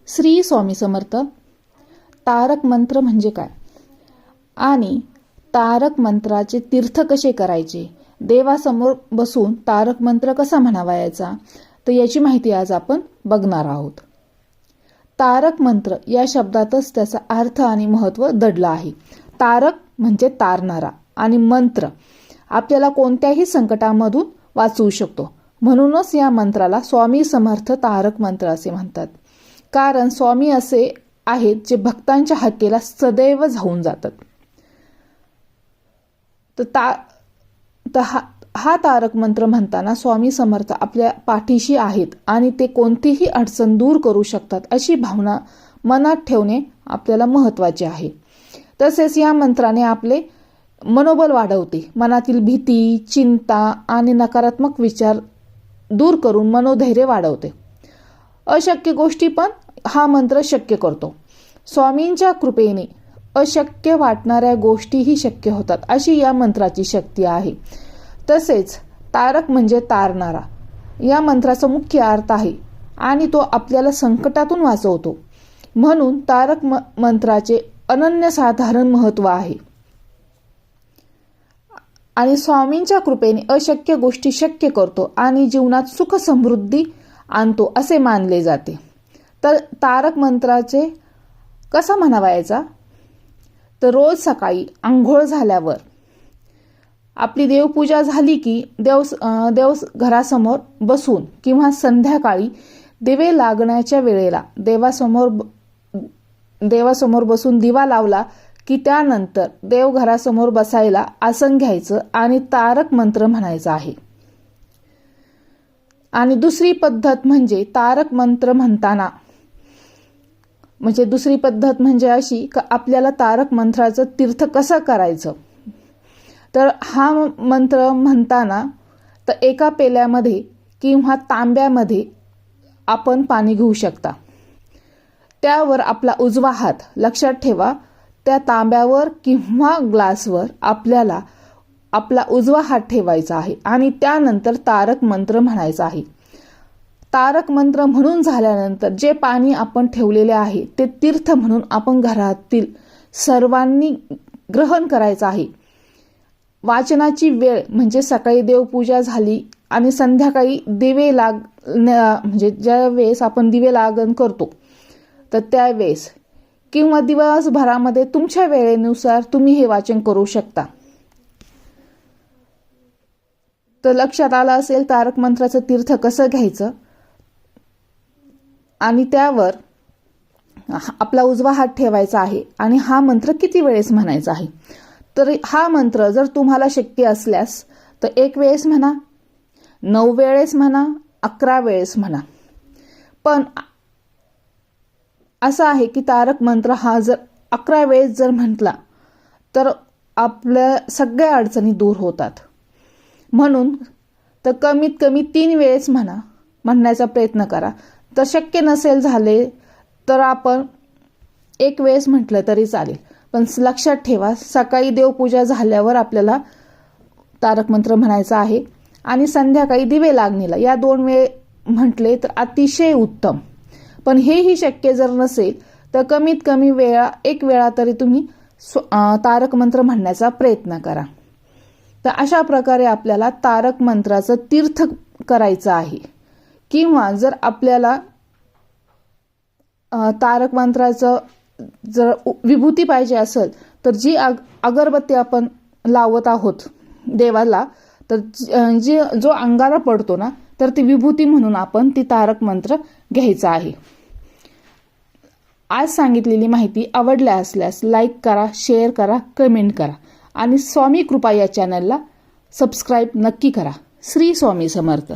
श्री स्वामी समर्थ. तारक मंत्र म्हणजे काय आणि तारक मंत्राचे तीर्थ कसे करायचे, देवासमोर बसून तारक मंत्र कसा म्हणावायचा, तर याची माहिती आज आपण बघणार आहोत. तारक मंत्र या शब्दातच त्याचा अर्थ आणि महत्त्व दडलं आहे. तारक म्हणजे तारणारा आणि मंत्र आपल्याला कोणत्याही संकटामधून वाचवू शकतो. म्हणूनच या मंत्राला स्वामी समर्थ तारक मंत्र असे म्हणतात. कारण स्वामी असे आहेत जे भक्तांच्या हाकेला सदैव धावून जातात. हा तारक मंत्र म्हणताना स्वामी समर्थ आपल्या पाठीशी आहेत आणि ते कोणतीही अडचण दूर करू शकतात अशी भावना मनात ठेवणे आपल्याला महत्त्वाचे आहे. तसेच या मंत्राने आपले मनोबल वाढवते. मनातील भीती, चिंता आणि नकारात्मक विचार दूर करून मनोधैर्य वाढवते. अशक्य गोष्टी पण हा मंत्र शक्य करतो. स्वामींच्या कृपेने अशक्य वाटणाऱ्या गोष्टीही शक्य होतात अशी या मंत्राची शक्ती आहे. तसेच तारक म्हणजे तारणारा या मंत्राचा मुख्य अर्थ आहे आणि तो आपल्याला संकटातून वाचवतो. म्हणून तारक मंत्राचे अनन्यसाधारण महत्त्व आहे आणि स्वामींच्या कृपेने अशक्य गोष्टी शक्य करतो आणि जीवनात सुख समृद्धी आणतो असे मानले जाते. तर तारक मंत्राचे कसा म्हणावायचा, तर रोज सकाळी आंघोळ झाल्यावर आपली देवपूजा झाली की देव घरासमोर बसून किंवा संध्याकाळी दिवे लागण्याच्या वेळेला देवासमोर बसून दिवा लावला की त्यानंतर देवघरासमोर बसायला आसन घ्यायचं आणि तारक मंत्र म्हणायचं आहे. आणि दुसरी पद्धत म्हणजे तारक मंत्र म्हणताना दुसरी पद्धत म्हणजे अशी की आपल्याला तारक मंत्राचं तीर्थ कसं करायचं, तर हा मंत्र म्हणताना तर एका पेल्यामध्ये किंवा तांब्यामध्ये आपण पाणी घेऊ शकता. त्यावर आपला उजवा हात, लक्षात ठेवा, त्या तांब्यावर किंवा ग्लासवर आपल्याला आपला उजवा हात ठेवायचा आहे आणि त्यानंतर तारक मंत्र म्हणायचा आहे. तारक मंत्र म्हणून झाल्यानंतर जे पाणी आपण ठेवलेले आहे ते तीर्थ म्हणून आपण घरातील सर्वांनी ग्रहण करायचं आहे. वाचनाची वेळ म्हणजे सकाळी देवपूजा झाली आणि संध्याकाळी दिवे ज्या वेळेस आपण दिवे लागण करतो तर त्यावेळेस किंवा दिवसभरामध्ये तुमच्या वेळेनुसार तुम्ही हे वाचन करू शकता. तर लक्षात आलं असेल तारक मंत्राचं तीर्थ कसं घ्यायचं आणि त्यावर आपला उजवा हात ठेवायचा आहे आणि हा मंत्र किती वेळेस म्हणायचा आहे. तर हा मंत्र जर तुम्हाला शक्य असल्यास तर 1 वेळेस म्हणा, 9 वेळेस म्हणा, 11 वेळेस म्हणा. पण असं आहे की तारक मंत्र हा जर 11 वेळेस जर म्हटला तर आपल्या सगळ्या अडचणी दूर होतात. म्हणून तर कमीत कमी 3 वेळेस म्हणण्याचा प्रयत्न करा. तर शक्य नसेल झाले तर आपण 1 वेळेस म्हटलं तरी चालेल. पण लक्षात ठेवा, सकाळी देवपूजा झाल्यावर आपल्याला तारक मंत्र म्हणायचा आहे आणि संध्याकाळी दिवे लागणीला या 2 वेळ म्हटले तर अतिशय उत्तम. पण हेही शक्य जर नसेल तर कमीत कमी 1 वेळा तरी तुम्ही तारक मंत्र म्हणण्याचा प्रयत्न करा. तर अशा प्रकारे आपल्याला तारक मंत्राचं तीर्थ करायचं आहे. किंवा जर आपल्याला तारक मंत्राचं जर विभूती पाहिजे असेल तर जी अगरबत्ती आपण लावत आहोत देवाला, तर जो अंगारा पडतो ना, तर ती विभूती म्हणून आपण ती तारक मंत्र घ्यायचा आहे. आज सांगितलेली माहिती आवडल्या असल्यास लाईक करा, शेअर करा, कमेंट करा आणि स्वामी कृपा या चॅनलला सबस्क्राईब नक्की करा. श्री स्वामी समर्थ.